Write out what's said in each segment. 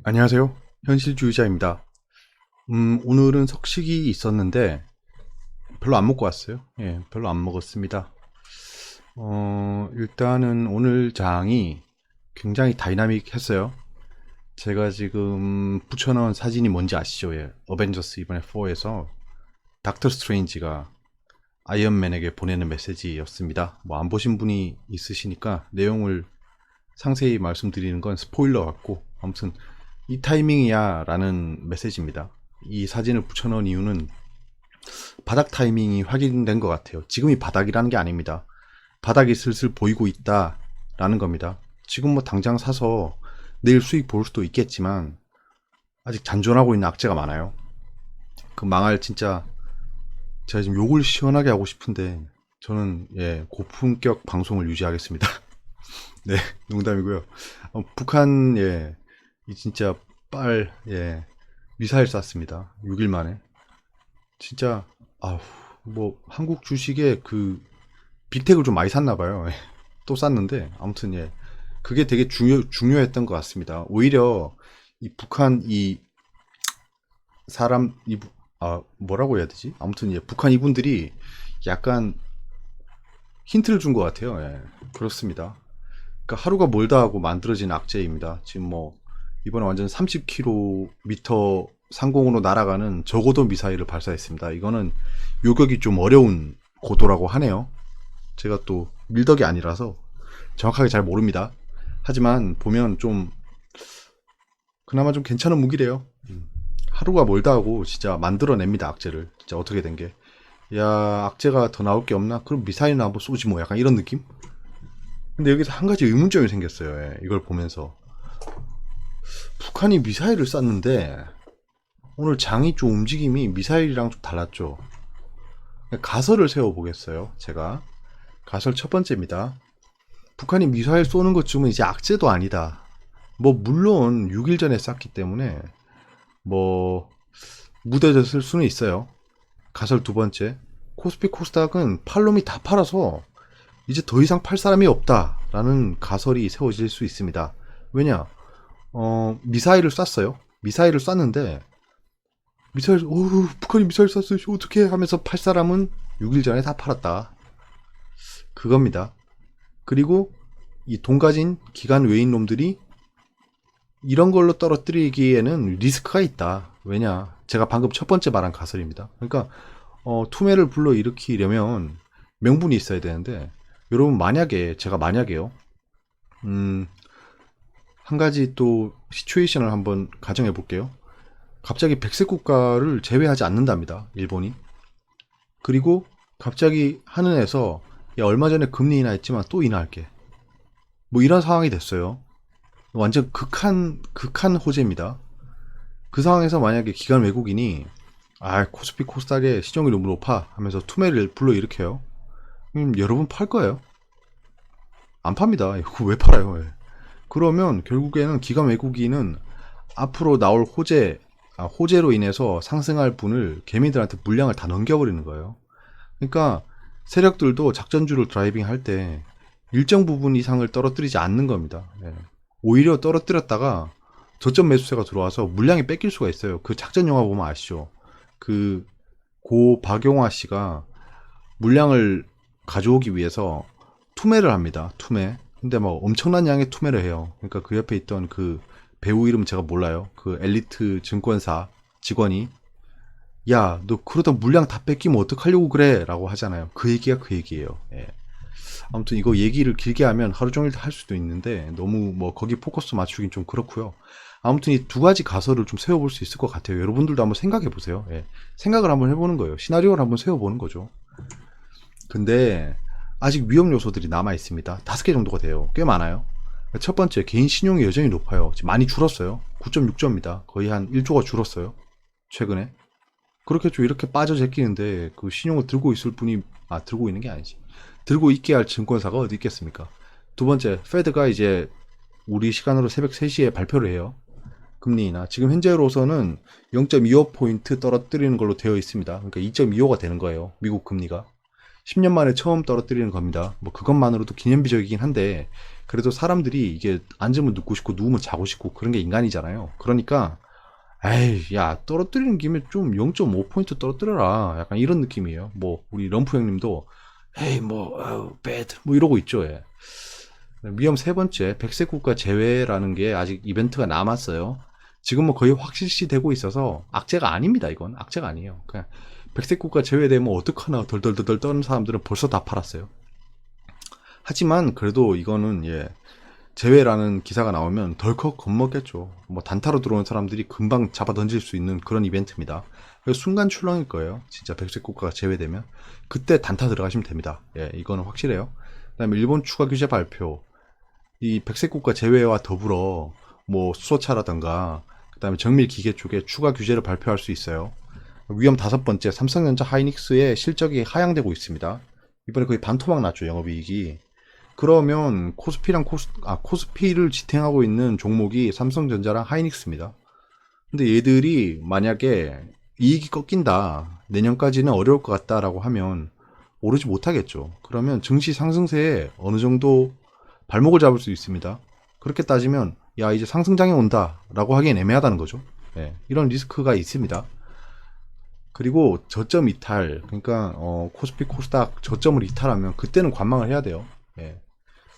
안녕하세요. 현실주의자입니다. 오늘은 석식이 있었는데 별로 안 먹고 왔어요. 예, 별로 안 먹었습니다. 일단은 오늘 장이 굉장히 다이나믹했어요. 제가 지금 붙여놓은 사진이 뭔지 아시죠? 예, 어벤져스 이번에 4에서 닥터 스트레인지가 아이언맨에게 보내는 메시지였습니다. 뭐 안 보신 분이 있으시니까 내용을 상세히 말씀드리는 건 스포일러 같고, 아무튼 이 타이밍이야 라는 메시지입니다. 이 사진을 붙여놓은 이유는 바닥 타이밍이 확인된 것 같아요. 지금이 바닥이라는 게 아닙니다. 바닥이 슬슬 보이고 있다 라는 겁니다. 지금 뭐 당장 사서 내일 수익 볼 수도 있겠지만 아직 잔존하고 있는 악재가 많아요. 그 망할 진짜, 제가 지금 욕을 시원하게 하고 싶은데 저는 고품격 방송을 유지하겠습니다. 네, 농담이고요. 북한 이 진짜 미사일 쐈습니다. 6일 만에. 진짜 뭐 한국 주식에 그 빅텍을 좀 많이 샀나 봐요. 또 쌌는데 아무튼 그게 되게 중요했던 것 같습니다. 오히려 이 북한 이 사람 뭐라고 해야 되지? 아무튼 북한 이분들이 약간 힌트를 준 것 같아요. 그렇습니다. 그러니까 하루가 멀다 하고 만들어진 악재입니다. 지금 뭐 이번에 완전 30km 상공으로 날아가는 저고도 미사일을 발사했습니다. 이거는 요격이 좀 어려운 고도라고 하네요. 제가 또 밀덕이 아니라서 정확하게 잘 모릅니다. 하지만 보면 좀 그나마 좀 괜찮은 무기래요. 하루가 멀다 하고 진짜 만들어냅니다. 악재를. 진짜 어떻게 된 게. 야, 악재가 더 나올 게 없나? 그럼 미사일이나 한번 쏘지 뭐. 약간 이런 느낌? 근데 여기서 한 가지 의문점이 생겼어요. 이걸 보면서. 북한이 미사일을 쐈는데 오늘 장이 좀 움직임이 미사일이랑 좀 달랐죠. 가설을 세워보겠어요. 제가 가설 첫 번째입니다. 북한이 미사일 쏘는 것쯤은 이제 악재도 아니다. 뭐 물론 6일 전에 쐈기 때문에 뭐 무뎌졌을 수는 있어요. 가설 두 번째, 코스피 코스닥은 팔놈이 다 팔아서 이제 더 이상 팔 사람이 없다라는 가설이 세워질 수 있습니다. 왜냐? 미사일을 쐈어요. 미사일을 쐈는데 북한이 미사일 쐈어요. 어떻게 하면서 팔 사람은 6일 전에 다 팔았다. 그겁니다. 그리고 이 돈 가진 기관 외인 놈들이 이런 걸로 떨어뜨리기에는 리스크가 있다. 왜냐? 제가 방금 첫 번째 말한 가설입니다. 그러니까 투매를 불러일으키려면 명분이 있어야 되는데, 여러분 만약에 제가 만약에요. 한 가지 또 시츄에이션을 한번 가정해 볼게요. 갑자기 백색 국가를 제외하지 않는답니다. 일본이. 그리고 갑자기 하늘에서 야, 얼마 전에 금리 인하했지만 또 인하할게. 뭐 이런 상황이 됐어요. 완전 극한 호재입니다. 그 상황에서 만약에 기관 외국인이 코스피 코스닥의 시정이 너무 높아 하면서 투매를 불러일으켜요. 여러분 팔 거예요? 안 팝니다. 이거 왜 팔아요? 그러면 결국에는 기관 외국인은 앞으로 나올 호재로 인해서 상승할 분을 개미들한테 물량을 다 넘겨버리는 거예요. 그러니까 세력들도 작전주를 드라이빙 할 때 일정 부분 이상을 떨어뜨리지 않는 겁니다. 오히려 떨어뜨렸다가 저점 매수세가 들어와서 물량이 뺏길 수가 있어요. 그 작전 영화 보면 아시죠? 그 고 박용화 씨가 물량을 가져오기 위해서 투매를 합니다. 투매. 근데 뭐 엄청난 양의 투매를 해요. 그러니까 그 옆에 있던 그 배우 이름 제가 몰라요. 그 엘리트 증권사 직원이 야, 너 그러다 물량 다 뺏기면 어떡하려고 그래? 라고 하잖아요. 그 얘기가 그 얘기예요. 아무튼 이거 얘기를 길게 하면 하루 종일 할 수도 있는데 너무 뭐 거기 포커스 맞추긴 좀 그렇고요. 아무튼 이 두 가지 가설을 좀 세워볼 수 있을 것 같아요. 여러분들도 한번 생각해 보세요. 생각을 한번 해보는 거예요. 시나리오를 한번 세워보는 거죠. 근데 아직 위험 요소들이 남아 있습니다. 5개 정도가 돼요. 꽤 많아요. 첫 번째, 개인 신용이 여전히 높아요. 지금 많이 줄었어요. 9.6조입니다. 거의 한 1조가 줄었어요. 최근에. 그렇게 좀 이렇게 빠져 제끼는데 그 신용을 들고 있을 분이 들고 있는 게 아니지. 들고 있게 할 증권사가 어디 있겠습니까? 두 번째, 페드가 이제 우리 시간으로 새벽 3시에 발표를 해요. 금리 인하. 지금 현재로서는 0.25포인트 떨어뜨리는 걸로 되어 있습니다. 그러니까 2.25가 되는 거예요. 미국 금리가. 10년 만에 처음 떨어뜨리는 겁니다. 뭐 그것만으로도 기념비적이긴 한데 그래도 사람들이 이게 앉으면 눕고 싶고 누우면 자고 싶고 그런 게 인간이잖아요. 그러니까 에이 야 떨어뜨리는 김에 좀 0.5포인트 떨어뜨려라 약간 이런 느낌이에요. 뭐 우리 럼프 형님도 에이 뭐 배드 뭐 이러고 있죠. 예. 위험 세 번째, 백색 국가 제외라는 게 아직 이벤트가 남았어요. 지금 뭐 거의 확실시 되고 있어서 악재가 아닙니다. 이건 악재가 아니에요. 그냥 백색 국가 제외되면 어떡하나 덜덜덜 떠는 사람들은 벌써 다 팔았어요. 하지만 그래도 이거는 예 제외라는 기사가 나오면 덜컥 겁먹겠죠. 뭐 단타로 들어오는 사람들이 금방 잡아 던질 수 있는 그런 이벤트입니다. 순간 출렁일 거예요. 진짜 백색 국가가 제외되면 그때 단타 들어가시면 됩니다. 예, 이거는 확실해요. 그다음에 일본 추가 규제 발표. 이 백색 국가 제외와 더불어 뭐 수소차라든가 그다음에 정밀 기계 쪽에 추가 규제를 발표할 수 있어요. 위험 다섯 번째, 삼성전자 하이닉스의 실적이 하향되고 있습니다. 이번에 거의 반토막 났죠, 영업이익이. 그러면 코스피를 지탱하고 있는 종목이 삼성전자랑 하이닉스입니다. 근데 얘들이 만약에 이익이 꺾인다, 내년까지는 어려울 것 같다라고 하면 오르지 못하겠죠. 그러면 증시 상승세에 어느 정도 발목을 잡을 수 있습니다. 그렇게 따지면 야 이제 상승장에 온다라고 하기엔 애매하다는 거죠. 예, 이런 리스크가 있습니다. 그리고 저점 이탈, 그러니까 코스피 코스닥 저점을 이탈하면 그때는 관망을 해야 돼요. 예.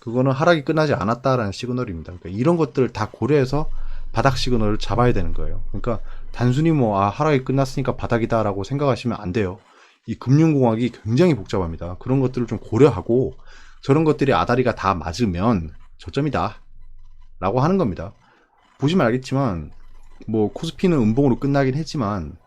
그거는 하락이 끝나지 않았다라는 시그널입니다. 그러니까 이런 것들을 다 고려해서 바닥 시그널을 잡아야 되는 거예요. 그러니까 단순히 뭐 하락이 끝났으니까 바닥이다라고 생각하시면 안 돼요. 이 금융공학이 굉장히 복잡합니다. 그런 것들을 좀 고려하고 저런 것들이 아다리가 다 맞으면 저점이다 라고 하는 겁니다. 보시면 알겠지만 뭐 코스피는 음봉으로 끝나긴 했지만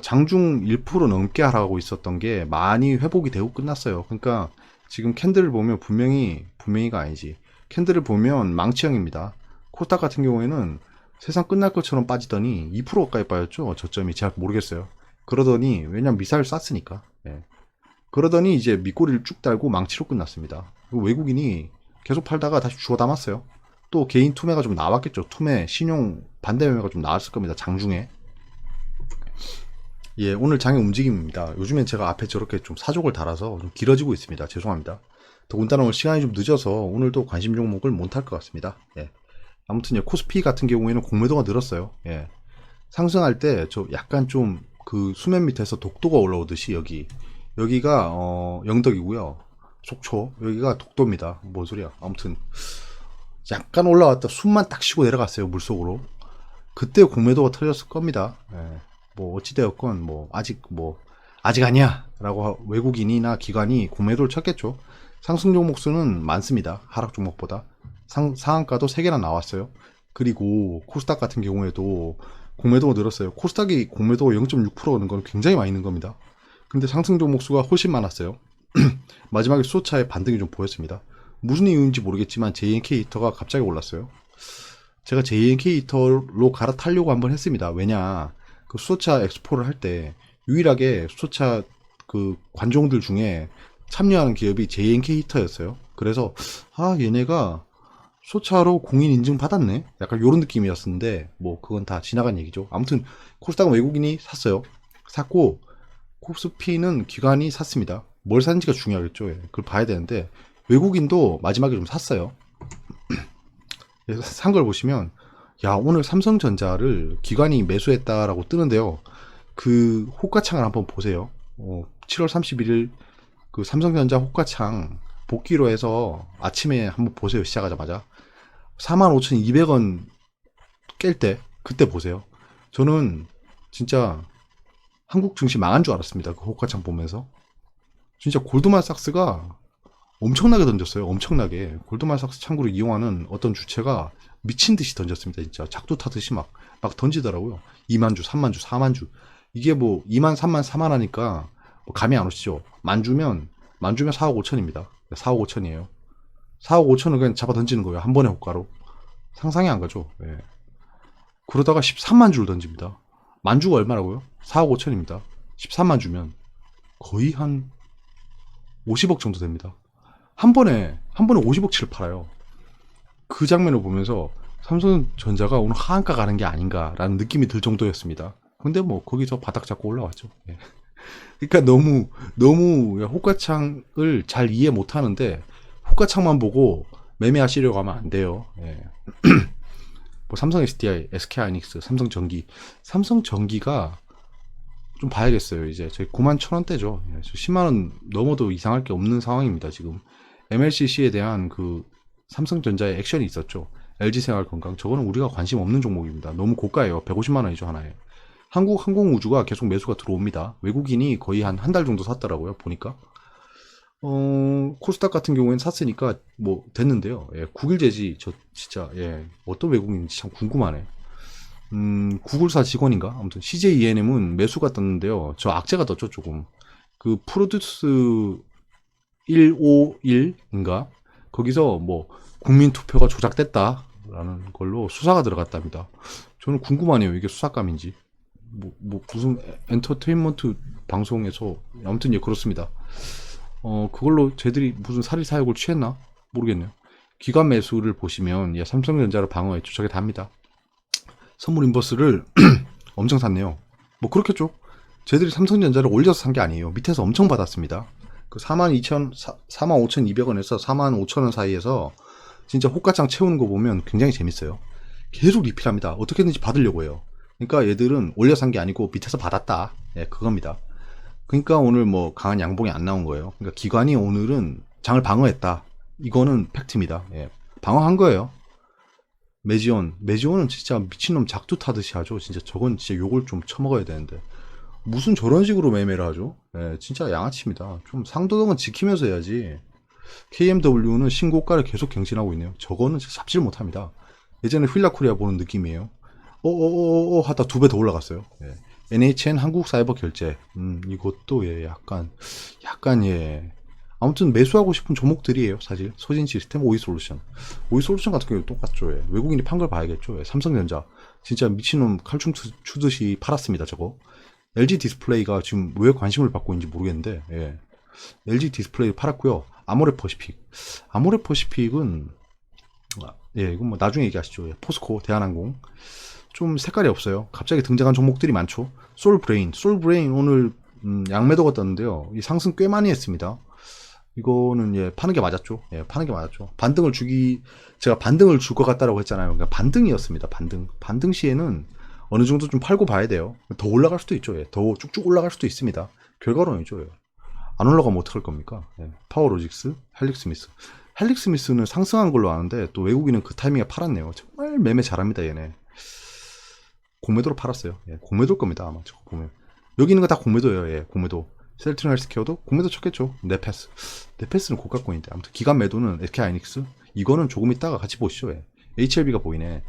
장중 1% 넘게 하락하고 있었던 게 많이 회복이 되고 끝났어요. 그러니까 지금 캔들을 보면 분명히가 아니지. 캔들을 보면 망치형입니다. 코스닥 같은 경우에는 세상 끝날 것처럼 빠지더니 2% 가까이 빠졌죠. 저점이 잘 모르겠어요. 그러더니 왜냐면 미사일 쐈으니까. 예. 그러더니 이제 밑꼬리를 쭉 달고 망치로 끝났습니다. 외국인이 계속 팔다가 다시 주워 담았어요. 또 개인 투매가 좀 나왔겠죠. 투매, 신용 반대 매매가 좀 나왔을 겁니다. 장중에. 예, 오늘 장의 움직임입니다. 요즘엔 제가 앞에 저렇게 좀 사족을 달아서 좀 길어지고 있습니다. 죄송합니다. 더군다나 오늘 시간이 좀 늦어서 오늘도 관심 종목을 못 할 것 같습니다. 예. 아무튼 예, 코스피 같은 경우에는 공매도가 늘었어요. 예. 상승할 때 저 약간 좀 그 수면 밑에서 독도가 올라오듯이 여기가 영덕이고요. 속초 여기가 독도입니다. 뭔 소리야. 아무튼 약간 올라왔다 숨만 딱 쉬고 내려갔어요. 물속으로. 그때 공매도가 터졌을 겁니다. 예. 뭐 어찌되었건 뭐 아직 아니야 라고 외국인이나 기관이 공매도를 쳤겠죠. 상승 종목 수는 많습니다. 하락 종목보다. 상한가도 3개나 나왔어요. 그리고 코스닥 같은 경우에도 공매도가 늘었어요. 코스닥이 공매도가 0.6%는 건 굉장히 많이 있는 겁니다. 근데 상승 종목 수가 훨씬 많았어요. 마지막에 수소차의 반등이 좀 보였습니다. 무슨 이유인지 모르겠지만 JNK 히터가 갑자기 올랐어요. 제가 JNK 히터로 갈아타려고 한번 했습니다. 왜냐 그 수소차 엑스포를 할 때 유일하게 수소차 그 관종들 중에 참여하는 기업이 JNK 히터였어요. 그래서 얘네가 수소차로 공인 인증 받았네? 약간 요런 느낌이었는데 뭐 그건 다 지나간 얘기죠. 아무튼 코스닥은 외국인이 샀어요. 샀고 코스피는 기관이 샀습니다. 뭘 샀는지가 중요하겠죠. 예, 그걸 봐야 되는데 외국인도 마지막에 좀 샀어요. 산 걸 보시면 야 오늘 삼성전자를 기관이 매수했다라고 뜨는데요. 그 호가창을 한번 보세요. 7월 31일 그 삼성전자 호가창 복귀로 해서 아침에 한번 보세요. 시작하자마자 45,200원 깰 때 그때 보세요. 저는 진짜 한국 증시 망한 줄 알았습니다. 그 호가창 보면서 진짜 골드만삭스가 엄청나게 던졌어요. 엄청나게. 골드만삭스 창구를 이용하는 어떤 주체가 미친 듯이 던졌습니다. 진짜 작두 타듯이 막 던지더라고요. 2만 주, 3만 주, 4만 주. 이게 뭐 2만, 3만, 4만 하니까 뭐 감이 안 오시죠. 만주면 4억 5천입니다. 4억 5천이에요. 4억 5천을 그냥 잡아 던지는 거예요. 한 번의 호가로. 상상이 안 가죠. 예. 그러다가 13만 주를 던집니다. 만주가 얼마라고요? 4억 5천입니다. 13만 주면 거의 한 50억 정도 됩니다. 한 번에 50억치를 팔아요. 그 장면을 보면서 삼성전자가 오늘 하한가 가는 게 아닌가라는 느낌이 들 정도였습니다. 근데 뭐 거기서 바닥 잡고 올라왔죠. 예. 그러니까 너무 호가창을 잘 이해 못 하는데, 호가창만 보고 매매하시려고 하면 안 돼요. 예. 뭐 삼성 SDI, SK 하이닉스, 삼성 전기가 좀 봐야겠어요. 이제 저희 9만 1,000원대죠. 10만 원 넘어도 이상할 게 없는 상황입니다. 지금 MLCC에 대한 그 삼성전자의 액션이 있었죠. LG생활건강, 저거는 우리가 관심 없는 종목입니다. 너무 고가예요. 150만 원이죠, 하나에. 한국 항공우주가 계속 매수가 들어옵니다. 외국인이 거의 한 달 정도 샀더라고요, 보니까. 코스닥 같은 경우에는 샀으니까 뭐 됐는데요. 예, 9일 제지, 저 진짜, 예, 어떤 외국인인지 참 궁금하네. 구글사 직원인가? 아무튼 CJENM은 매수가 떴는데요. 저 악재가 떴죠, 조금. 그 프로듀스 151인가? 거기서 뭐 국민 투표가 조작됐다라는 걸로 수사가 들어갔답니다. 저는 궁금하네요. 이게 수사감인지. 뭐 무슨 엔터테인먼트 방송에서 아무튼 예 그렇습니다. 그걸로 쟤들이 무슨 사리 사욕을 취했나 모르겠네요. 기관 매수를 보시면 예, 삼성전자를 방어했죠. 저게 답니다. 선물 인버스를 엄청 샀네요. 뭐 그렇겠죠. 쟤들이 삼성전자를 올려서 산 게 아니에요. 밑에서 엄청 받았습니다. 그 45,200원에서 45,000원 사이에서 진짜 호가창 채우는 거 보면 굉장히 재밌어요. 계속 리필합니다. 어떻게든지 받으려고 해요. 그러니까 얘들은 올려 산 게 아니고 밑에서 받았다. 예, 그겁니다. 그러니까 오늘 뭐 강한 양봉이 안 나온 거예요. 그러니까 기관이 오늘은 장을 방어했다. 이거는 팩트입니다. 예, 방어한 거예요. 매지온은 진짜 미친놈 작두 타듯이 하죠. 진짜 저건 진짜 욕을 좀 처먹어야 되는데. 무슨 저런 식으로 매매를 하죠? 예, 진짜 양아치입니다. 좀 상도덕은 지키면서 해야지. KMW는 신고가를 계속 경신하고 있네요. 저거는 진짜 잡질 못합니다. 예전에 휠라코리아 보는 느낌이에요. 하다 2배 더 올라갔어요. 예. NHN 한국사이버결제. 이것도 예, 약간 예. 아무튼 매수하고 싶은 종목들이에요. 사실 소진시스템, 오이솔루션 같은 경우 똑같죠. 예. 외국인이 판 걸 봐야겠죠. 예. 삼성전자 진짜 미친놈 칼춤 추듯이 팔았습니다. 저거 LG 디스플레이가 지금 왜 관심을 받고 있는지 모르겠는데 예. LG 디스플레이 팔았고요. 아모레퍼시픽은 예, 이건 뭐 나중에 얘기하시죠. 예. 포스코, 대한항공 좀 색깔이 없어요. 갑자기 등장한 종목들이 많죠. 솔브레인 오늘 양매도가 떴는데요. 이 상승 꽤 많이 했습니다. 이거는 예, 파는 게 맞았죠. 예, 파는 게 맞았죠. 제가 반등을 줄 것 같다라고 했잖아요. 그러니까 반등이었습니다. 반등 시에는 어느 정도 좀 팔고 봐야 돼요. 더 올라갈 수도 있죠. 예, 더 쭉쭉 올라갈 수도 있습니다. 결과론이죠. 예. 안 올라가면 어떡할 겁니까? 예, 파워로직스, 헬릭스미스는 상승한 걸로 아는데 또 외국인은 그 타이밍에 팔았네요. 정말 매매 잘합니다. 얘네. 공매도로 팔았어요. 예, 공매도일 겁니다. 아마 저거 보면. 여기 있는 거 다 공매도예요. 예, 공매도. 셀트리온 헬스케어도 공매도 쳤겠죠. 네패스는 고가권인데. 아무튼 기간 매도는 SK 하이닉스. 이거는 조금 있다가 같이 보시죠. 예. HLB가 보이네.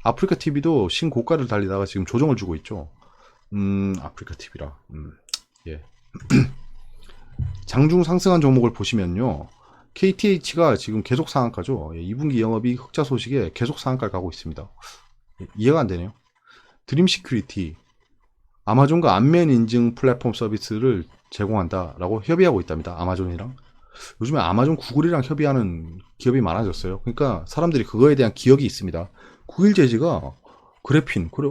아프리카 TV도 신고가를 달리다가 지금 조정을 주고 있죠. 아프리카 TV라. 예. 장중 상승한 종목을 보시면요. KTH가 지금 계속 상한가죠. 예, 2분기 영업이익 흑자 소식에 계속 상한가를 가고 있습니다. 예, 이해가 안 되네요. 드림 시큐리티. 아마존과 안면 인증 플랫폼 서비스를 제공한다라고 협의하고 있답니다. 아마존이랑. 요즘에 아마존, 구글이랑 협의하는 기업이 많아졌어요. 그러니까 사람들이 그거에 대한 기억이 있습니다. 9일 제지가 그래핀 그래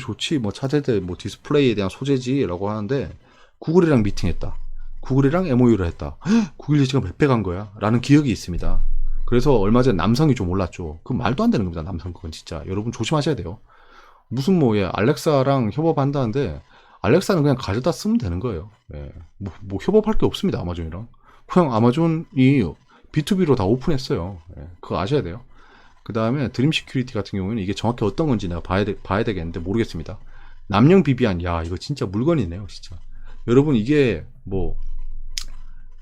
좋지. 뭐 차세대 뭐 디스플레이에 대한 소재지라고 하는데 구글이랑 미팅했다. 구글이랑 MOU를 했다. 9일 제지가 몇 배 간 거야? 라는 기억이 있습니다. 그래서 얼마 전에 남성이 좀 올랐죠. 그 말도 안 되는 겁니다. 남성 그건 진짜. 여러분 조심하셔야 돼요. 무슨 뭐 예, 알렉사랑 협업한다는데 알렉사는 그냥 가져다 쓰면 되는 거예요. 예. 뭐 협업할 게 없습니다. 아마존이랑. 그냥 아마존이 B2B로 다 오픈했어요. 예. 그거 아셔야 돼요. 그 다음에 드림 시큐리티 같은 경우에는 이게 정확히 어떤 건지 내가 봐야 되겠는데 모르겠습니다. 남영 비비안, 야 이거 진짜 물건이네요. 진짜. 여러분 이게 뭐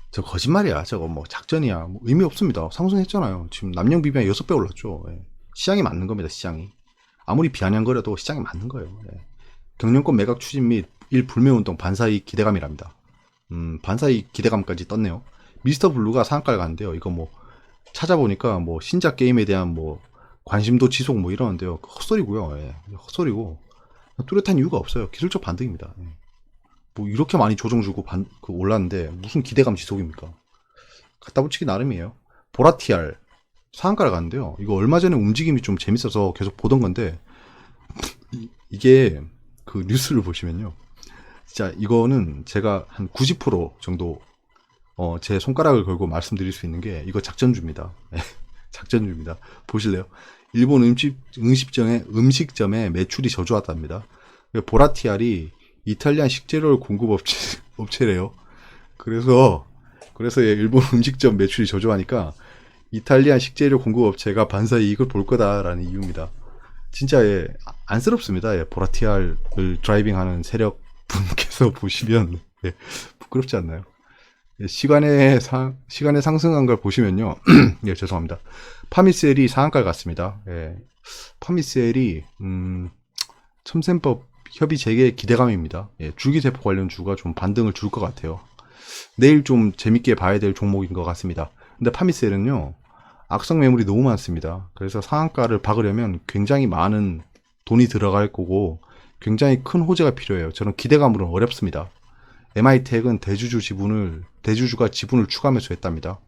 저 거짓말이야. 저거 뭐 작전이야. 뭐 의미 없습니다. 상승했잖아요. 지금 남영 비비안 6배 올랐죠. 예. 시장이 맞는 겁니다. 시장이. 아무리 비아냥거려도 시장이 맞는 거예요. 예. 경영권 매각 추진 및 일불매운동 반사이익 기대감이랍니다. 반사이익 기대감까지 떴네요. 미스터 블루가 상한가를 갔는데요. 이거 뭐 찾아보니까 뭐 신작 게임에 대한 뭐 관심도 지속 뭐 이러는데요. 헛소리고요. 예. 헛소리고 뚜렷한 이유가 없어요. 기술적 반등입니다. 예. 뭐 이렇게 많이 조정 주고 올랐는데 무슨 기대감 지속입니까? 갖다 붙이기 나름이에요. 보라티알 상한가를 갔는데요. 이거 얼마 전에 움직임이 좀 재밌어서 계속 보던 건데 이게 그 뉴스를 보시면요. 진짜 이거는 제가 한 90% 정도 제 손가락을 걸고 말씀드릴 수 있는 게 이거 작전주입니다. 작전주입니다. 보실래요? 일본 음식점의 매출이 저조하답니다. 보라티알이 이탈리안 식재료를 공급 업체래요. 그래서 일본 음식점 매출이 저조하니까 이탈리안 식재료 공급 업체가 반사의 이익을 볼 거다라는 이유입니다. 진짜 안쓰럽습니다. 보라티알을 드라이빙하는 세력 분께서 보시면 부끄럽지 않나요? 시간의 상승한 걸 보시면요. 예, 죄송합니다. 파미셀이 상한가를 갔습니다. 파미셀이 첨센법 협의 재개 기대감입니다. 줄기세포 관련 주가 좀 반등을 줄 것 같아요. 내일 좀 재밌게 봐야 될 종목인 것 같습니다. 근데 파미셀은요, 악성 매물이 너무 많습니다. 그래서 상한가를 박으려면 굉장히 많은 돈이 들어갈 거고 굉장히 큰 호재가 필요해요. 저는 기대감으로는 어렵습니다. MI텍은 대주주가 지분을 추가 매수했답니다.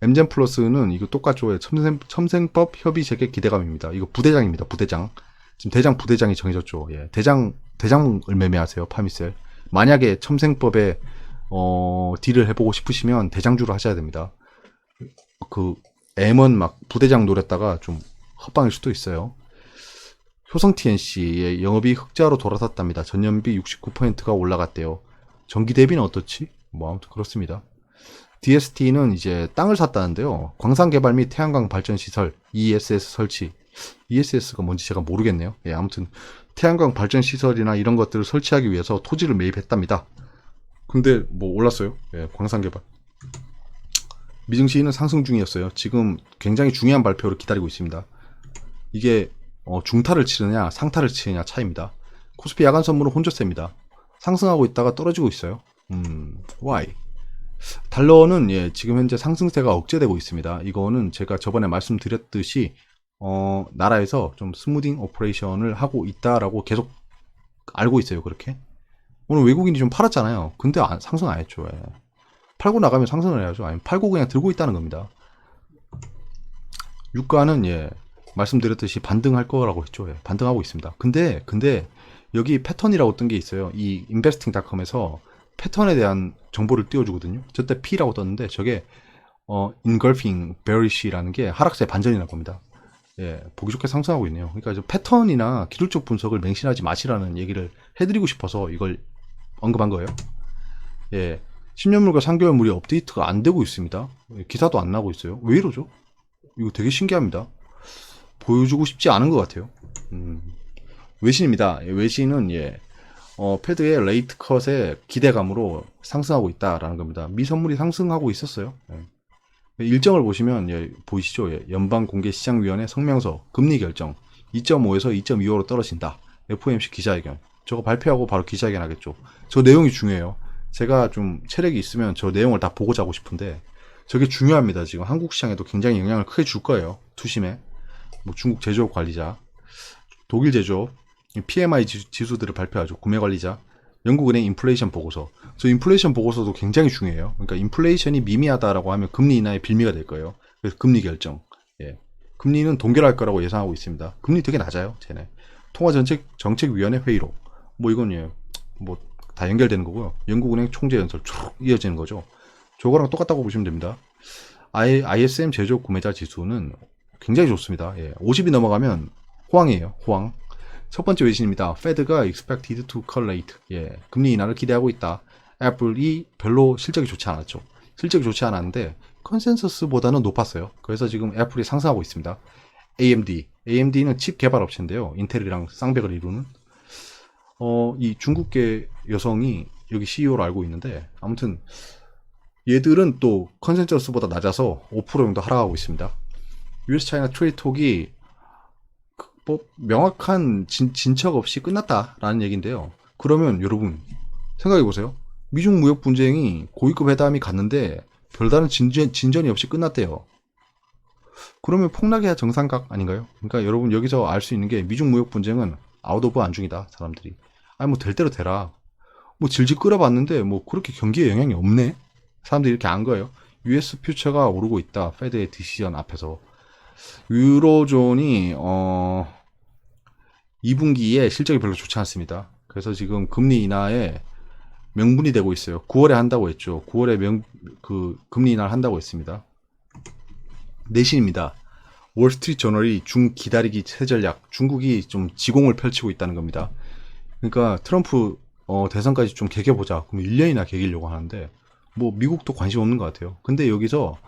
엠젠 플러스는 이거 똑같죠. 첨생법 협의 재개 기대감입니다. 이거 부대장입니다. 부대장. 지금 부대장이 정해졌죠. 대장을 매매하세요. 파미셀. 만약에 첨생법에 딜을 해보고 싶으시면 대장주로 하셔야 됩니다. M1 막 부대장 노렸다가 좀 헛방일 수도 있어요. 효성 TNC의 영업이 흑자로 돌아섰답니다. 전년비 69%가 올라갔대요. 전기 대비는 어떻지? 뭐 아무튼 그렇습니다. DST는 이제 땅을 샀다는데요. 광산 개발 및 태양광 발전 시설 ESS 설치. ESS가 뭔지 제가 모르겠네요. 아무튼 태양광 발전 시설이나 이런 것들을 설치하기 위해서 토지를 매입했답니다. 근데 뭐 올랐어요. 광산 개발. 미증시는 상승 중이었어요. 지금 굉장히 중요한 발표를 기다리고 있습니다. 이게 중타를 치느냐 상타를 치느냐 차이입니다. 코스피 야간 선물은 혼조세입니다. 상승하고 있다가 떨어지고 있어요. why? 달러는 지금 현재 상승세가 억제되고 있습니다. 이거는 제가 저번에 말씀드렸듯이 나라에서 좀 스무딩 오퍼레이션을 하고 있다라고 계속 알고 있어요. 그렇게 오늘 외국인이 좀 팔았잖아요. 근데 상승 안 했죠. 팔고 나가면 상승을 해야죠. 아니면 팔고 그냥 들고 있다는 겁니다. 유가는 말씀드렸듯이 반등할 거라고 했죠. 반등하고 있습니다. 근데 여기 패턴이라고 뜬 게 있어요. 이 investing.com에서 패턴에 대한 정보를 띄워주거든요. 저때 P라고 떴는데 저게 engulfing bearish라는 게 하락세 반전이라는 겁니다. 보기 좋게 상승하고 있네요. 그러니까 패턴이나 기술적 분석을 맹신하지 마시라는 얘기를 해드리고 싶어서 이걸 언급한 거예요. 10년물과 3개월물이 업데이트가 안 되고 있습니다. 기사도 안 나고 있어요. 왜 이러죠? 이거 되게 신기합니다. 보여주고 싶지 않은 것 같아요. 외신입니다. 외신은 패드의 레이트 컷의 기대감으로 상승하고 있다라는 겁니다. 미선물이 상승하고 있었어요. 일정을 보시면 보이시죠? 연방공개시장위원회 성명서 금리 결정 2.5에서 2.25로 떨어진다. FOMC 기자회견. 저거 발표하고 바로 기자회견 하겠죠. 저 내용이 중요해요. 제가 좀 체력이 있으면 저 내용을 다 보고 자고 싶은데 저게 중요합니다. 지금 한국 시장에도 굉장히 영향을 크게 줄 거예요. 투심에. 뭐 중국 제조업 관리자, 독일 제조업, PMI 지수들을 발표하죠. 구매 관리자, 영국은행 인플레이션 보고서. 저 인플레이션 보고서도 굉장히 중요해요. 그러니까 인플레이션이 미미하다라고 하면 금리 인하의 빌미가 될 거예요. 그래서 금리 결정. 금리는 동결할 거라고 예상하고 있습니다. 금리 되게 낮아요. 쟤네. 통화정책위원회 회의로. 뭐 이건 뭐 다 연결되는 거고요. 영국은행 총재 연설 쭉 이어지는 거죠. 저거랑 똑같다고 보시면 됩니다. ISM 제조업 구매자 지수는 굉장히 좋습니다. 50이 넘어가면 호황이에요. 호황. 첫 번째 외신입니다. Fed가 expected to cut rate. 금리 인하를 기대하고 있다. 애플이 별로 실적이 좋지 않았죠. 실적이 좋지 않았는데 컨센서스보다는 높았어요. 그래서 지금 애플이 상승하고 있습니다. AMD는 칩 개발 업체인데요. 인텔이랑 쌍벽을 이루는 이 중국계 여성이 여기 CEO로 알고 있는데 아무튼 얘들은 또 컨센서스보다 낮아서 5% 정도 하락하고 있습니다. US 차이나 트레이드 톡이 뭐 명확한 진척 없이 끝났다라는 얘기인데요. 그러면 여러분 생각해 보세요. 미중 무역 분쟁이 고위급 회담이 갔는데 별다른 진전이 없이 끝났대요. 그러면 폭락해야 정상각 아닌가요? 그러니까 여러분 여기서 알 수 있는 게 미중 무역 분쟁은 아웃 오브 안중이다. 사람들이. 아니 뭐 될 대로 되라. 뭐 질질 끌어봤는데 뭐 그렇게 경기에 영향이 없네. 사람들이 이렇게 안 거예요. US 퓨처가 오르고 있다. 페드의 디시전 앞에서. 유로존이 2분기에 실적이 별로 좋지 않습니다. 그래서 지금 금리 인하에 명분이 되고 있어요. 9월에 한다고 했죠. 9월에 금리 인하를 한다고 했습니다. 내신입니다. 월스트리트 저널이 중기다리기 새 전략, 중국이 좀 지공을 펼치고 있다는 겁니다. 그러니까 트럼프 대선까지 좀 개겨보자. 그럼 1년이나 개기려고 하는데 뭐 미국도 관심 없는 것 같아요. 근데 여기서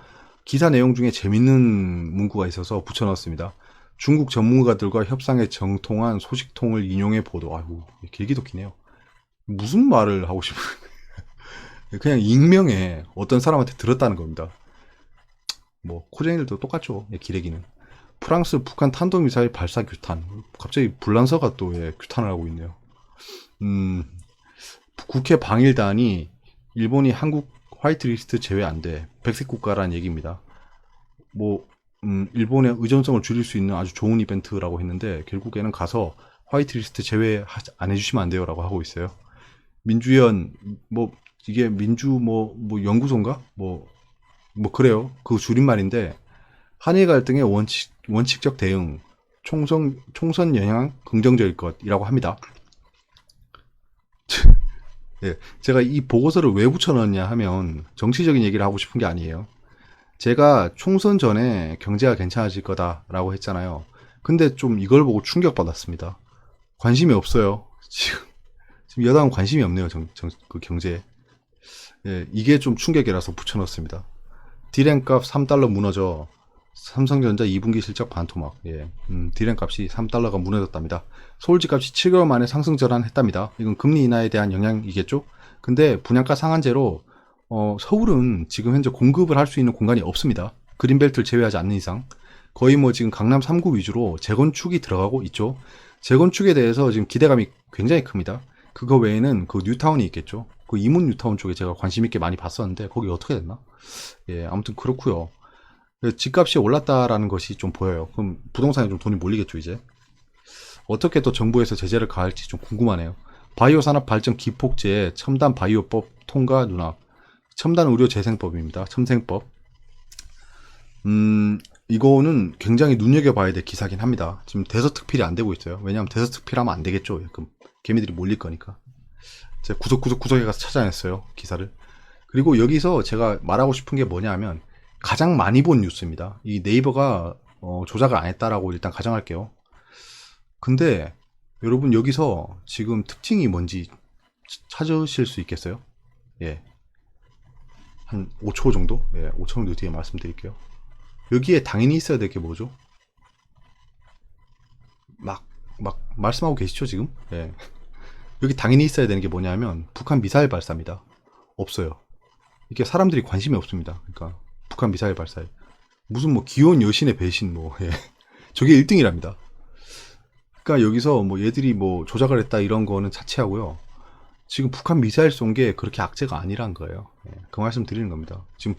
기사 내용 중에 재밌는 문구가 있어서 붙여넣었습니다. 중국 전문가들과 협상에 정통한 소식통을 인용해 보도. 아이고, 길기도 기네요. 무슨 말을 하고 싶은 그냥 익명에 어떤 사람한테 들었다는 겁니다. 뭐 코쟁이들도 똑같죠. 기레기는. 프랑스 북한 탄도미사일 발사 규탄. 갑자기 불란서가 또 규탄을 하고 있네요. 국회 방일단이 일본이 한국 화이트리스트 제외 안 돼. 백색 국가라는 얘기입니다. 뭐 일본의 의존성을 줄일 수 있는 아주 좋은 이벤트라고 했는데 결국에는 가서 화이트리스트 제외 안 해주시면 안 돼요라고 하고 있어요. 민주연 뭐 이게 민주 뭐 연구소인가 뭐 그래요. 그 줄임말인데 한일 갈등의 원칙적 대응, 총선 영향 긍정적일 것이라고 합니다. 예, 제가 이 보고서를 왜 붙여넣었냐 하면 정치적인 얘기를 하고 싶은 게 아니에요. 제가 총선 전에 경제가 괜찮아질 거다라고 했잖아요. 근데 좀 이걸 보고 충격받았습니다. 관심이 없어요. 지금 여당은 관심이 없네요. 그 경제에. 예, 이게 좀 충격이라서 붙여넣었습니다. 디램값 3달러 무너져. 삼성전자 2분기 실적 반토막. 예, 디램값이 3달러가 무너졌답니다. 서울집값이 7개월 만에 상승 전환했답니다. 이건 금리 인하에 대한 영향이겠죠? 근데 분양가 상한제로 서울은 지금 현재 공급을 할 수 있는 공간이 없습니다. 그린벨트를 제외하지 않는 이상. 거의 뭐 지금 강남 3구 위주로 재건축이 들어가고 있죠. 재건축에 대해서 지금 기대감이 굉장히 큽니다. 그거 외에는 그 뉴타운이 있겠죠. 그 이문 뉴타운 쪽에 제가 관심 있게 많이 봤었는데 거기 어떻게 됐나? 예, 아무튼 그렇고요. 집값이 올랐다라는 것이 좀 보여요. 그럼 부동산에 좀 돈이 몰리겠죠, 이제. 어떻게 또 정부에서 제재를 가할지 좀 궁금하네요. 바이오 산업 발전 기폭제 첨단 바이오법 통과 누락. 첨단 의료 재생법입니다. 첨생법. 이거는 굉장히 눈여겨봐야 될 기사긴 합니다. 지금 대서특필이 안 되고 있어요. 왜냐하면 대서특필하면 안 되겠죠. 그럼 개미들이 몰릴 거니까. 제가 구석구석에 가서 찾아냈어요. 기사를. 그리고 여기서 제가 말하고 싶은 게 뭐냐 하면 가장 많이 본 뉴스입니다. 이 네이버가 조작을 안 했다라고 일단 가정할게요. 근데 여러분 여기서 지금 특징이 뭔지 찾으실 수 있겠어요? 예. 한 5초 정도? 예, 5초 정도 뒤에 말씀드릴게요. 여기에 당연히 있어야 될 게 뭐죠? 막 말씀하고 계시죠, 지금? 예. 여기 당연히 있어야 되는 게 뭐냐면 북한 미사일 발사입니다. 없어요. 이게 사람들이 관심이 없습니다. 그러니까 북한 미사일 발사에 무슨 뭐 귀여운 여신의 배신 뭐 예. 저게 1등이랍니다. 그러니까 여기서 뭐 얘들이 뭐 조작을 했다 이런 거는 차치하고요. 지금 북한 미사일 쏜 게 그렇게 악재가 아니란 거예요. 예. 그 말씀 드리는 겁니다. 지금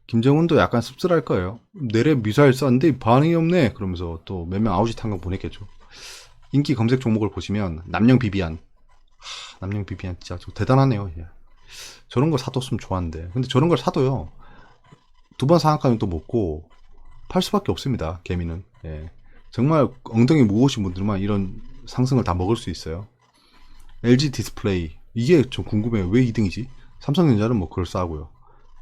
김정은도 약간 씁쓸할 거예요. 내래 미사일 쐈는데 반응이 없네. 그러면서 또 몇 명 아우지 탄광 보냈겠죠. 인기 검색 종목을 보시면 남녕 비비안. 남녕 비비안 진짜 대단하네요. 예. 저런 걸 사뒀으면 좋았는데. 근데 저런 걸 사도요. 두 번 상한가는 또 먹고 팔 수밖에 없습니다. 개미는. 예. 정말 엉덩이 무거우신 분들만 이런 상승을 다 먹을 수 있어요. LG 디스플레이. 이게 좀 궁금해요. 왜 2등이지? 삼성전자는 뭐 그럴싸하고요.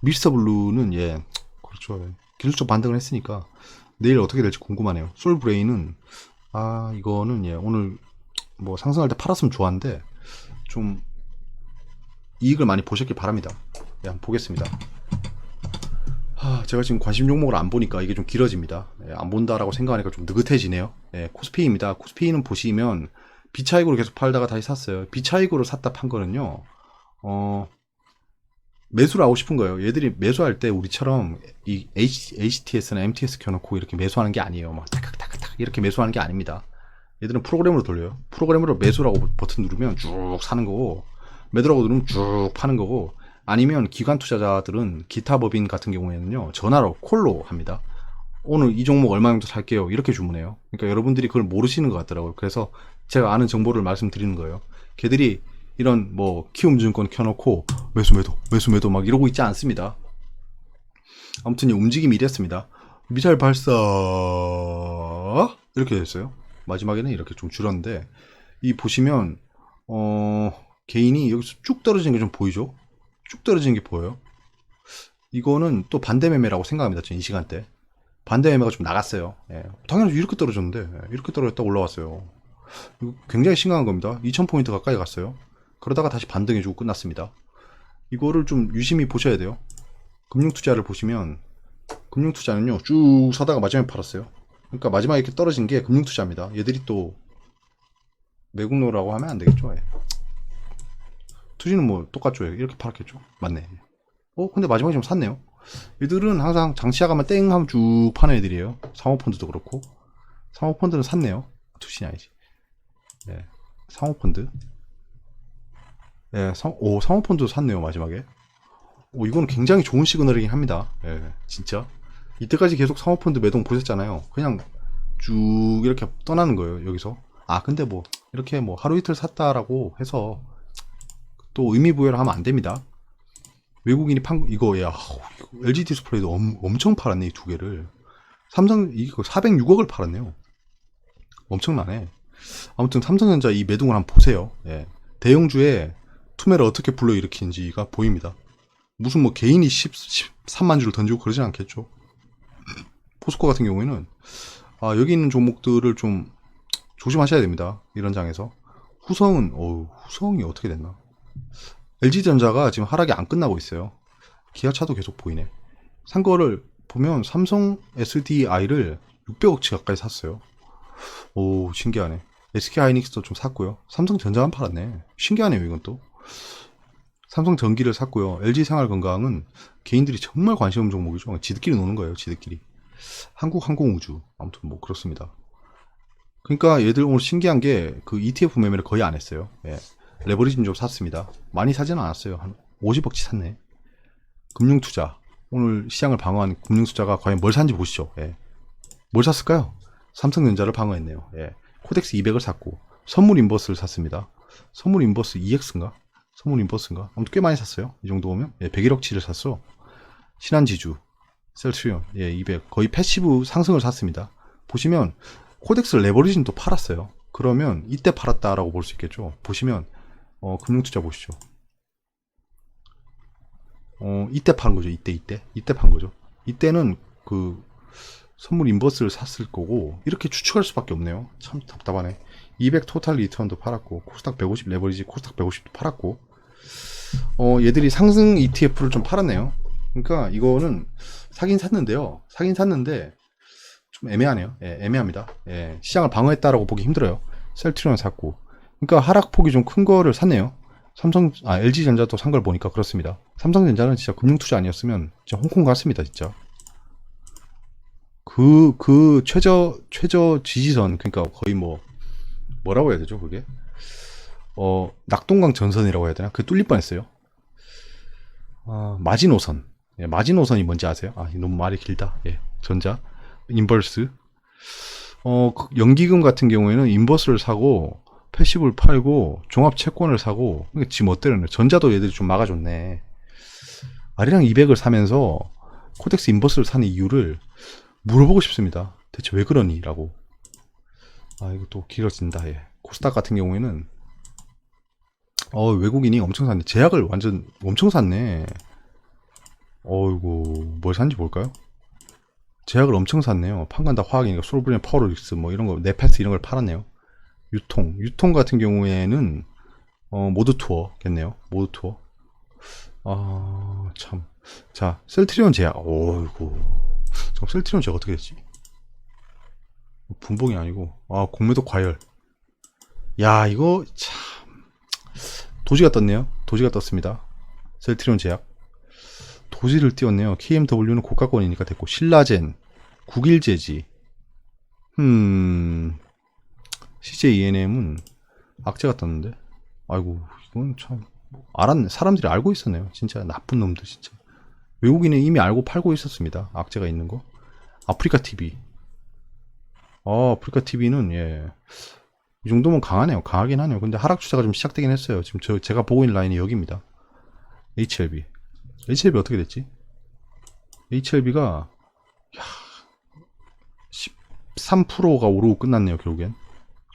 미스터블루는 예. 그렇죠. 예. 기술적 반등을 했으니까 내일 어떻게 될지 궁금하네요. 솔브레인은 이거는 예. 오늘 뭐 상승할 때 팔았으면 좋았는데 좀 이익을 많이 보셨길 바랍니다. 예, 한번 보겠습니다. 제가 지금 관심 종목을 안 보니까 이게 좀 길어집니다. 예, 안 본다라고 생각하니까 좀 느긋해지네요. 예, 코스피입니다. 코스피는 보시면 비차익으로 계속 팔다가 다시 샀어요. 비차익으로 샀다 판 거는요. 매수를 하고 싶은 거예요. 얘들이 매수할 때 우리처럼 이 HTS나 MTS 켜놓고 이렇게 매수하는 게 아니에요. 막 타kak타kak탁 이렇게 매수하는 게 아닙니다. 얘들은 프로그램으로 돌려요. 프로그램으로 매수라고 버튼 누르면 쭉 사는 거고 매도라고 누르면 쭉 파는 거고 아니면 기관 투자자들은 기타 법인 같은 경우에는요 전화로 콜로 합니다. 오늘 이 종목 얼마 정도 살게요 이렇게 주문해요. 그러니까 여러분들이 그걸 모르시는 것 같더라고요. 그래서 제가 아는 정보를 말씀드리는 거예요. 걔들이 이런 뭐 키움증권 켜놓고 매수 막 이러고 있지 않습니다. 아무튼 움직임이 이랬습니다. 미사일 발사 이렇게 됐어요. 마지막에는 이렇게 좀 줄었는데 이 보시면 개인이 여기서 쭉 떨어지는 게 좀 보이죠? 쭉 떨어지는 게 보여요. 이거는 또 반대 매매라고 생각합니다. 지금 이 시간대. 반대 매매가 좀 나갔어요. 예. 당연히 이렇게 떨어졌는데, 이렇게 떨어졌다 올라왔어요. 이거 굉장히 심각한 겁니다. 2000포인트 가까이 갔어요. 그러다가 다시 반등해주고 끝났습니다. 이거를 좀 유심히 보셔야 돼요. 금융투자를 보시면, 금융투자는요, 쭉 사다가 마지막에 팔았어요. 그러니까 마지막에 이렇게 떨어진 게 금융투자입니다. 얘들이 또, 매국노라고 하면 안 되겠죠. 예. 투지는 뭐 똑같죠. 이렇게 팔았겠죠. 맞네. 근데 마지막에 좀 샀네요. 얘들은 항상 장시야가면 땡 하면 쭉 파는 애들이에요. 사모펀드도 그렇고. 사모펀드는 샀네요. 투신이 아니지. 예. 사모펀드. 예, 사모펀드도 샀네요, 마지막에. 이거는 굉장히 좋은 시그널이긴 합니다. 예, 진짜. 이때까지 계속 사모펀드 매동 보셨잖아요. 그냥 쭉 이렇게 떠나는 거예요, 여기서. 근데 뭐, 이렇게 뭐 하루 이틀 샀다라고 해서 또 의미부여를 하면 안 됩니다. 외국인이 이거, 야, LG 디스플레이도 엄청 팔았네, 이 두 개를. 삼성, 이거 406억을 팔았네요. 엄청나네. 아무튼 삼성전자 이 매동을 한번 보세요. 예. 대형주에 투매를 어떻게 불러일으키는지가 보입니다. 무슨 뭐 개인이 13만 주를 던지고 그러진 않겠죠. 포스코 같은 경우에는 여기 있는 종목들을 좀 조심하셔야 됩니다. 이런 장에서. 후성이 어떻게 됐나? LG전자가 지금 하락이 안 끝나고 있어요. 기아차도 계속 보이네. 산 거를 보면 삼성 SDI를 600억치 가까이 샀어요. 오, 신기하네. SK하이닉스도 좀 샀고요. 삼성전자만 팔았네. 신기하네요, 이건 또. 삼성전기를 샀고요. LG생활건강은 개인들이 정말 관심 없는 종목이죠. 지들끼리 노는 거예요, 지들끼리. 한국항공우주. 아무튼 뭐 그렇습니다. 그러니까 얘들 오늘 신기한 게 그 ETF 매매를 거의 안 했어요. 예. 레버리지는 좀 샀습니다. 많이 사지는 않았어요. 한 50억치 샀네. 금융투자. 오늘 시장을 방어한 금융투자가 과연 뭘 샀는지 보시죠. 예. 뭘 샀을까요? 삼성전자를 방어했네요. 예. 코덱스 200을 샀고 선물 인버스를 샀습니다. 선물 인버스 EX인가? 선물 인버스인가? 아무튼 꽤 많이 샀어요. 이 정도 보면 101억치를 샀어. 신한지주, 셀트리온 200 거의 패시브 상승을 샀습니다. 보시면 코덱스 레버리지는 또 팔았어요. 그러면 이때 팔았다라고 볼 수 있겠죠. 보시면 금융투자 보시죠. 이때 판 거죠. 이때 판 거죠. 이때는 그 선물 인버스를 샀을 거고 이렇게 추측할 수밖에 없네요. 참 답답하네. 200 토탈 리턴도 팔았고 코스닥 150 레버리지 코스닥 150도 팔았고 얘들이 상승 ETF를 좀 팔았네요. 그러니까 이거는 사긴 샀는데요. 사긴 샀는데 좀 애매하네요. 예, 애매합니다. 예, 시장을 방어했다라고 보기 힘들어요. 셀트리온 샀고 그러니까 하락폭이 좀 큰 거를 샀네요. LG전자도 산 걸 보니까 그렇습니다. 삼성전자는 진짜 금융투자 아니었으면 진짜 홍콩 갔습니다, 진짜. 그 최저 지지선, 그러니까 거의 뭐라고 해야 되죠, 그게? 낙동강 전선이라고 해야 되나? 그게 뚫릴 뻔했어요. 마지노선. 예, 마지노선이 뭔지 아세요? 너무 말이 길다. 예, 전자, 인버스. 연기금 같은 경우에는 인버스를 사고, 패시브를 팔고, 종합 채권을 사고, 지 멋대로는 전자도 얘들이 좀 막아줬네. 아리랑 200을 사면서 코덱스 인버스를 사는 이유를 물어보고 싶습니다. 대체 왜 그러니? 라고. 이거 또 길어진다. 예. 코스닥 같은 경우에는 외국인이 엄청 샀네. 제약을 완전 엄청 샀네. 어이구, 뭘 샀는지 볼까요? 제약을 엄청 샀네요. 판간다 화학이니까 솔브리나 파워로직스 뭐 이런 거, 네패스 이런 걸 팔았네요. 유통 같은 경우에는 모드 투어겠네요. 모드 투어. 참. 자, 셀트리온 제약. 어이구. 그럼 셀트리온 제약 어떻게 됐지? 분봉이 아니고 공매도 과열. 야, 이거 참 도지가 떴네요. 도지가 떴습니다. 셀트리온 제약 도지를 띄웠네요. KMW는 고가권이니까 됐고, 신라젠, 국일제지, CJENM은 악재가 떴는데, 아이고, 이건 참 알았네. 사람들이 알고 있었네요. 진짜 나쁜 놈들 진짜. 외국인은 이미 알고 팔고 있었습니다. 악재가 있는 거. 아프리카 TV. 아프리카 TV는 이 정도면 강하네요. 강하긴 하네요. 근데 하락 추세가 좀 시작되긴 했어요. 지금 제가 보고 있는 라인이 여기입니다. HLB 어떻게 됐지? HLB가 13%가 오르고 끝났네요. 결국엔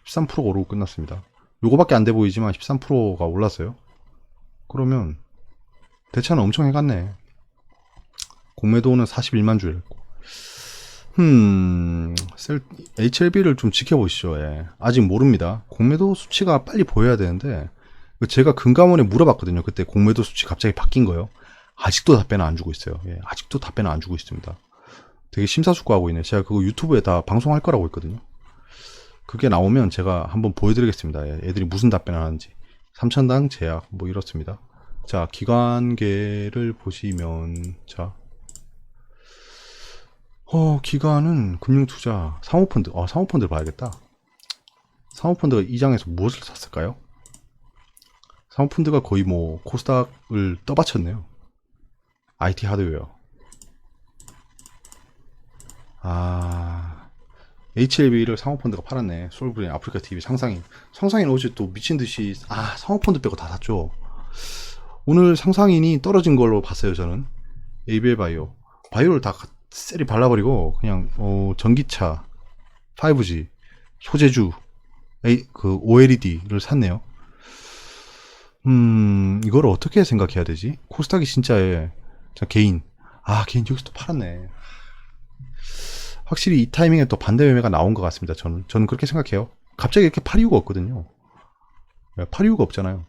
13%가 오르고 끝났습니다. 요거밖에 안 돼 보이지만 13%가 올랐어요. 그러면 대차는 엄청 해갔네. 공매도는 41만 주였고. HLB를 좀 지켜보시죠. 예. 아직 모릅니다. 공매도 수치가 빨리 보여야 되는데, 제가 금감원에 물어봤거든요. 그때 공매도 수치 갑자기 바뀐 거예요. 아직도 답변을 안 주고 있어요. 예. 아직도 답변을 안 주고 있습니다. 되게 심사숙고하고 있네. 제가 그거 유튜브에 다 방송할 거라고 했거든요. 그게 나오면 제가 한번 보여드리겠습니다. 예. 애들이 무슨 답변을 하는지. 3천당 제약, 뭐 이렇습니다. 자, 기관계를 보시면, 자, 기관은 금융투자, 사모펀드, 사모펀드를 봐야겠다. 사모펀드가 이 장에서 무엇을 샀을까요? 사모펀드가 거의 뭐, 코스닥을 떠받쳤네요. IT 하드웨어. HLB를 사모펀드가 팔았네. 솔브린, 아프리카 TV, 상상인. 상상인 어제 또 미친듯이, 사모펀드 빼고 다 샀죠. 오늘 상상인이 떨어진 걸로 봤어요, 저는. ABL 바이오. 바이오를 다 셀이 발라버리고, 그냥, 전기차, 5G, 소재주, 그, OLED를 샀네요. 이걸 어떻게 생각해야 되지? 코스닥이 진짜에, 개인. 개인 여기서 또 팔았네. 확실히 이 타이밍에 또 반대 매매가 나온 것 같습니다. 저는 그렇게 생각해요. 갑자기 이렇게 팔 이유가 없거든요. 팔 이유가 없잖아요.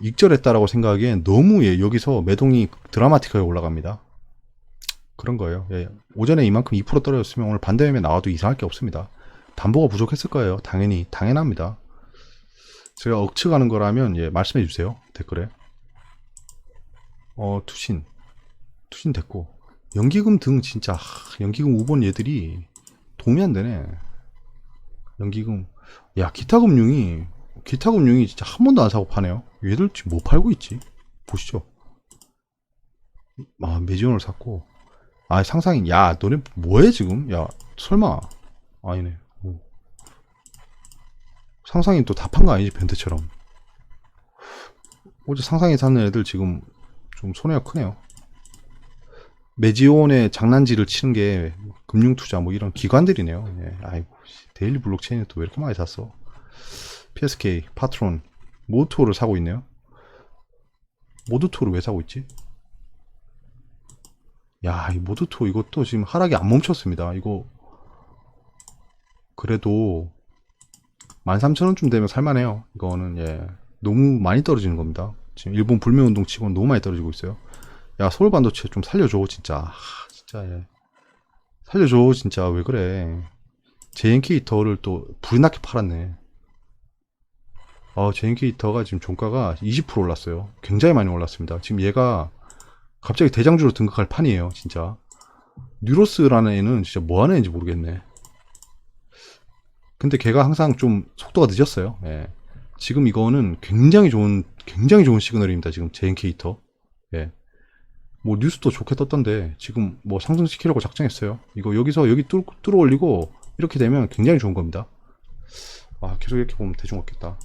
익절했다라고 생각하기엔 너무 여기서 매동이 드라마틱하게 올라갑니다. 그런 거예요. 오전에 이만큼 2% 떨어졌으면 오늘 반대 매매 나와도 이상할 게 없습니다. 담보가 부족했을 거예요. 당연합니다. 제가 억측 하는 거라면 말씀해 주세요. 댓글에. 투신 됐고. 연기금 등 진짜 연기금 우본 얘들이 도움이 안 되네. 연기금. 기타금융이 진짜 한 번도 안 사고 파네요. 얘들 지금 뭐 팔고 있지? 보시죠. 매지원을 샀고. 상상인. 너네 뭐해 지금? 설마. 아니네. 상상인 또 다 판 거 아니지? 벤트처럼. 어제 상상인 사는 애들 지금 좀 손해가 크네요. 매지온의 장난질을 치는 게 금융투자 뭐 이런 기관들이네요. 아이고, 데일리 블록체인은 또 왜 이렇게 많이 샀어? PSK, 파트론, 모드토를 사고 있네요. 모드토를 왜 사고 있지? 이 모드토 이것도 지금 하락이 안 멈췄습니다. 이거 그래도 13,000원쯤 되면 살만해요. 이거는 너무 많이 떨어지는 겁니다. 지금 일본 불매운동 치고는 너무 많이 떨어지고 있어요. 서울반도체 좀 살려줘 진짜. 살려줘 진짜. 왜 그래? JNK터를 또 불이 나게 팔았네. JNK터가 지금 종가가 20% 올랐어요. 굉장히 많이 올랐습니다. 지금 얘가 갑자기 대장주로 등극할 판이에요 진짜. 뉴로스라는 애는 진짜 뭐하는 애인지 모르겠네. 근데 걔가 항상 좀 속도가 늦었어요. 지금 이거는 굉장히 좋은 시그널입니다. 지금 JNK터. 뭐 뉴스도 좋게 떴던데 지금 뭐 상승시키려고 작정했어요. 이거 여기서 여기 뚫어 올리고 이렇게 되면 굉장히 좋은 겁니다. 계속 이렇게 보면 대충 없겠다.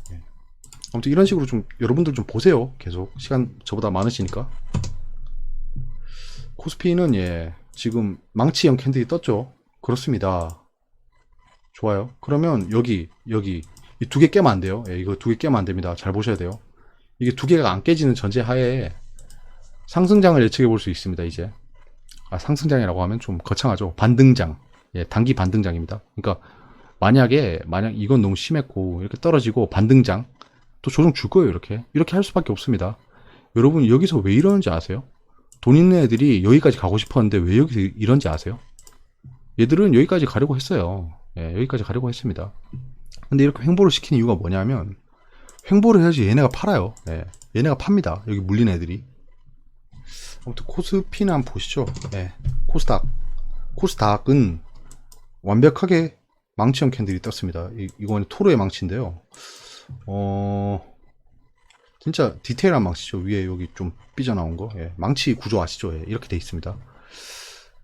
아무튼 이런 식으로 좀 여러분들 좀 보세요. 계속 시간 저보다 많으시니까. 코스피는 지금 망치형 캔들이 떴죠. 그렇습니다. 좋아요. 그러면 여기 이 두 개 깨면 안 돼요. 이거 두 개 깨면 안 됩니다. 잘 보셔야 돼요. 이게 두 개가 안 깨지는 전제 하에 상승장을 예측해 볼 수 있습니다. 이제 상승장이라고 하면 좀 거창하죠. 반등장. 단기 반등장입니다. 그러니까 만약 이건 너무 심했고 이렇게 떨어지고 반등장 또 조정 줄 거예요. 이렇게 할 수밖에 없습니다. 여러분 여기서 왜 이러는지 아세요? 돈 있는 애들이 여기까지 가고 싶었는데 왜 여기서 이런지 아세요? 얘들은 여기까지 가려고 했어요. 여기까지 가려고 했습니다. 근데 이렇게 횡보를 시키는 이유가 뭐냐면 횡보를 해야지 얘네가 팔아요. 얘네가 팝니다. 여기 물린 애들이. 아무튼 코스피는 한번 보시죠. 코스닥은 완벽하게 망치형 캔들이 떴습니다. 이거는 토르의 망치인데요. 진짜 디테일한 망치죠. 위에 여기 좀 삐져나온 거. 망치 구조 아시죠? 이렇게 돼 있습니다.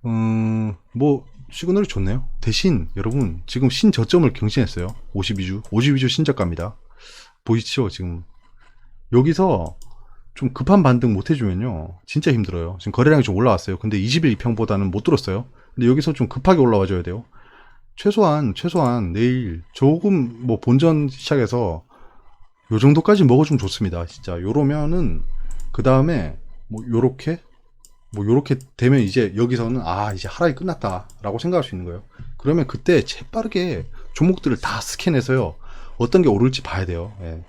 뭐 시그널이 좋네요. 대신 여러분 지금 신저점을 경신했어요. 52주 신저가입니다. 보이시죠? 지금 여기서 좀 급한 반등 못 해주면요 진짜 힘들어요. 지금 거래량이 좀 올라왔어요. 근데 20일 이평보다는 못 들었어요. 근데 여기서 좀 급하게 올라와 줘야 돼요. 최소한 내일 조금 뭐 본전 시작해서 요 정도까지 먹어주면 좋습니다. 진짜 요러면은 그 다음에 뭐 요렇게 되면 이제 여기서는 이제 하락이 끝났다라고 생각할 수 있는 거예요. 그러면 그때 재빠르게 종목들을 다 스캔해서요. 어떤 게 오를지 봐야 돼요. 예.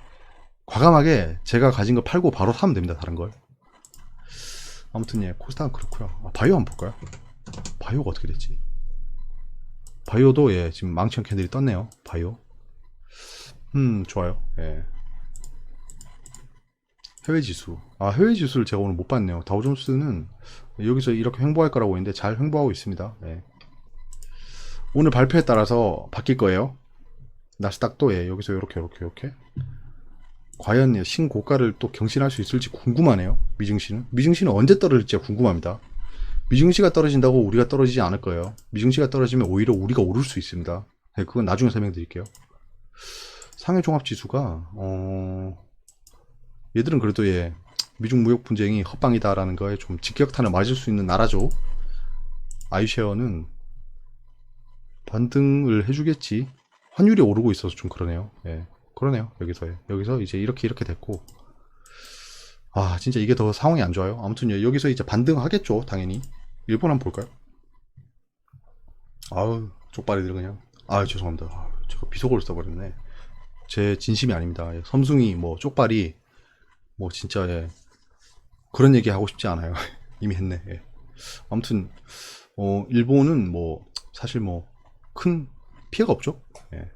과감하게 제가 가진 거 팔고 바로 사면 됩니다. 다른 걸. 아무튼 예, 코스닥은 그렇고요. 바이오 한번 볼까요? 바이오가 어떻게 됐지? 바이오도 예, 지금 망치형 캔들이 떴네요. 바이오. 좋아요. 예. 해외 지수. 해외 지수를 제가 오늘 못 봤네요. 다우존스는 여기서 이렇게 횡보할 거라고 했는데 잘 횡보하고 있습니다. 예. 오늘 발표에 따라서 바뀔 거예요. 나스닥도 예, 여기서 이렇게 과연 신고가를 또 경신할 수 있을지 궁금하네요. 미증시는 언제 떨어질지 궁금합니다. 미증시가 떨어진다고 우리가 떨어지지 않을 거예요. 미증시가 떨어지면 오히려 우리가 오를 수 있습니다. 네, 그건 나중에 설명드릴게요. 상해 종합지수가 얘들은 그래도 예, 미중 무역 분쟁이 헛방이다라는 거에 좀 직격탄을 맞을 수 있는 나라죠. 아이쉐어는 반등을 해주겠지. 환율이 오르고 있어서 좀 그러네요. 예, 그러네요. 여기서 이제 이렇게 됐고, 진짜 이게 더 상황이 안 좋아요. 아무튼 예, 여기서 이제 반등하겠죠, 당연히. 일본 한번 볼까요? 쪽발이들 그냥. 죄송합니다. 제가 비속어를 써버렸네. 제 진심이 아닙니다. 예, 섬숭이 뭐 쪽발이 뭐 진짜 예, 그런 얘기 하고 싶지 않아요. 이미 했네. 예. 아무튼 일본은 뭐 사실 뭐 큰 피해가 없죠. 예.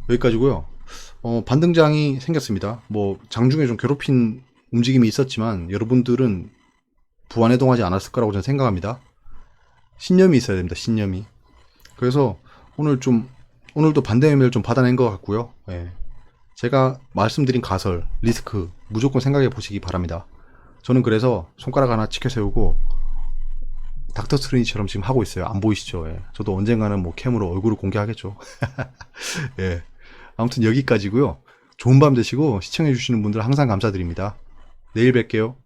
여기까지고요. 반등장이 생겼습니다. 뭐 장중에 좀 괴롭힌 움직임이 있었지만 여러분들은 부안해동하지 않았을 거라고 저는 생각합니다. 신념이 있어야 됩니다. 신념이. 그래서 오늘도 반대 매매를 좀 받아낸 것 같고요. 예. 제가 말씀드린 가설, 리스크 무조건 생각해 보시기 바랍니다. 저는 그래서 손가락 하나 치켜 세우고 닥터 스트레인지처럼 지금 하고 있어요. 안 보이시죠? 예. 저도 언젠가는 뭐 캠으로 얼굴을 공개하겠죠. 예. 아무튼 여기까지고요. 좋은 밤 되시고 시청해 주시는 분들 항상 감사드립니다. 내일 뵐게요.